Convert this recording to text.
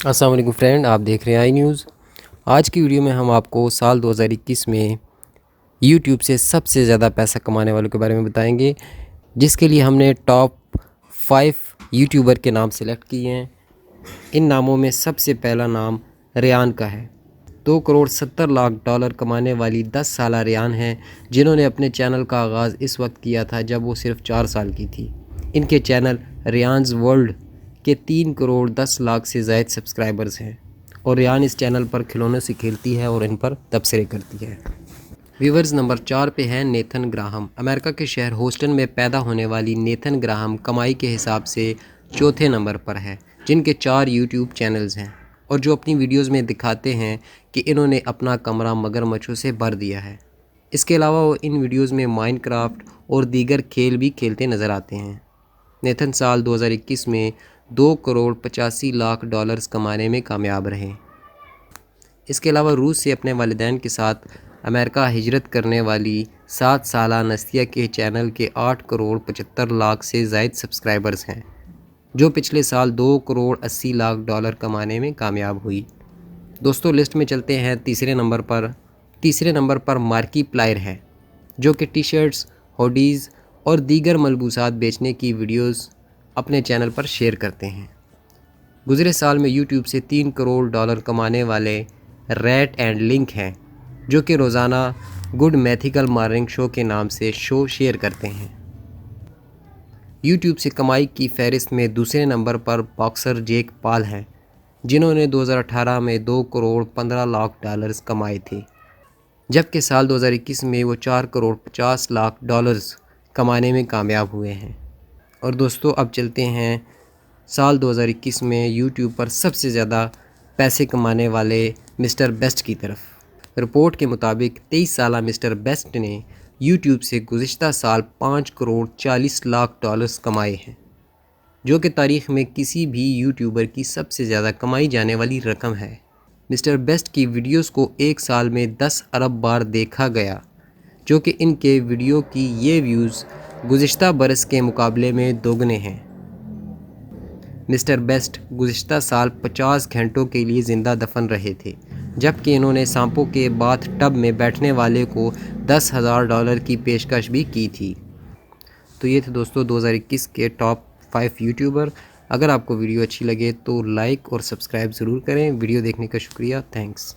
अस्सलाम वालेकुम फ्रेंड, आप देख रहे हैं आई न्यूज़। आज की वीडियो में हम आपको साल 2021 में यूट्यूब से सबसे ज़्यादा पैसा कमाने वालों के बारे में बताएंगे, जिसके लिए हमने टॉप 5 यूट्यूबर के नाम सेलेक्ट किए हैं। इन नामों में सबसे पहला नाम रेयान का है। 2 करोड़ 70 लाख डॉलर कमाने वाली 10 साला रेयान हैं, जिन्होंने अपने चैनल का आगाज़ इस वक्त किया था जब वो सिर्फ 4 साल की थी। इनके चैनल रेयान्स वर्ल्ड के 3 करोड़ 10 लाख से ज़ायद सब्सक्राइबर्स हैं और रेयान इस चैनल पर खिलौनों से खेलती है और इन पर तबसरे करती है। व्यूवर्स, नंबर 4 पे हैं नेथन ग्राहम। अमेरिका के शहर होस्टन में पैदा होने वाली नेथन ग्राहम कमाई के हिसाब से चौथे नंबर पर है, जिनके 4 यूट्यूब चैनल्स हैं और जो अपनी वीडियोस में दिखाते हैं कि इन्होंने अपना कमरा मगरमच्छों से भर दिया है। इसके अलावा वो इन वीडियोस में माइनक्राफ्ट और दीगर खेल भी खेलते नज़र आते हैं। नेथन साल 2021 में 2 करोड़ 85 लाख डॉलर्स कमाने में कामयाब रहे। इसके अलावा रूस से अपने वालिदैन के साथ अमेरिका हिजरत करने वाली 7 साला नस्तिया के चैनल के 8 करोड़ 75 लाख से ज़ायद सब्सक्राइबर्स हैं, जो पिछले साल 2 करोड़ 80 लाख डॉलर कमाने में कामयाब हुई। दोस्तों, लिस्ट में चलते हैं तीसरे नंबर पर मार्की प्लायर है, जो कि टी शर्ट्स, हुडीज़ और दीगर मलबूसात बेचने की वीडियोस अपने चैनल पर शेयर करते हैं। गुज़रे साल में यूट्यूब से 3 करोड़ डॉलर कमाने वाले रैट एंड लिंक हैं, जो कि रोज़ाना गुड मैथिकल मॉर्निंग शो के नाम से शो शेयर करते हैं। यूट्यूब से कमाई की फहरिस्त में दूसरे नंबर पर बॉक्सर जेक पॉल हैं, जिन्होंने 2018 में 2 करोड़ 15 लाख डॉलर्स कमाए थे, जबकि साल 2021 में वो 4 करोड़ 50 लाख डॉलर्स कमाने में कामयाब हुए हैं। और दोस्तों, अब चलते हैं साल 2021 में यूट्यूब पर सबसे ज़्यादा पैसे कमाने वाले मिस्टर बेस्ट की तरफ। रिपोर्ट के मुताबिक 23 साला मिस्टर बेस्ट ने यूट्यूब से गुज़िश्ता साल 5 करोड़ 40 लाख डॉलर्स कमाए हैं, जो कि तारीख़ में किसी भी यूट्यूबर की सबसे ज़्यादा कमाई जाने वाली रकम है। मिस्टर बेस्ट की वीडियोस को एक साल में 10 अरब बार देखा गया, जो कि इनके वीडियो की ये व्यूज़ गुज़िश्ता बरस के मुकाबले में दोगुने हैं। मिस्टर बेस्ट गुज़िश्ता साल 50 घंटों के लिए ज़िंदा दफन रहे थे, जबकि इन्होंने सांपों के बाथ टब में बैठने वाले को $10,000 की पेशकश भी की थी। तो ये थे दोस्तों 2021 के टॉप 5 यूट्यूबर। अगर आपको वीडियो अच्छी लगे तो लाइक और सब्सक्राइब ज़रूर करें। वीडियो देखने का शुक्रिया। थैंक्स।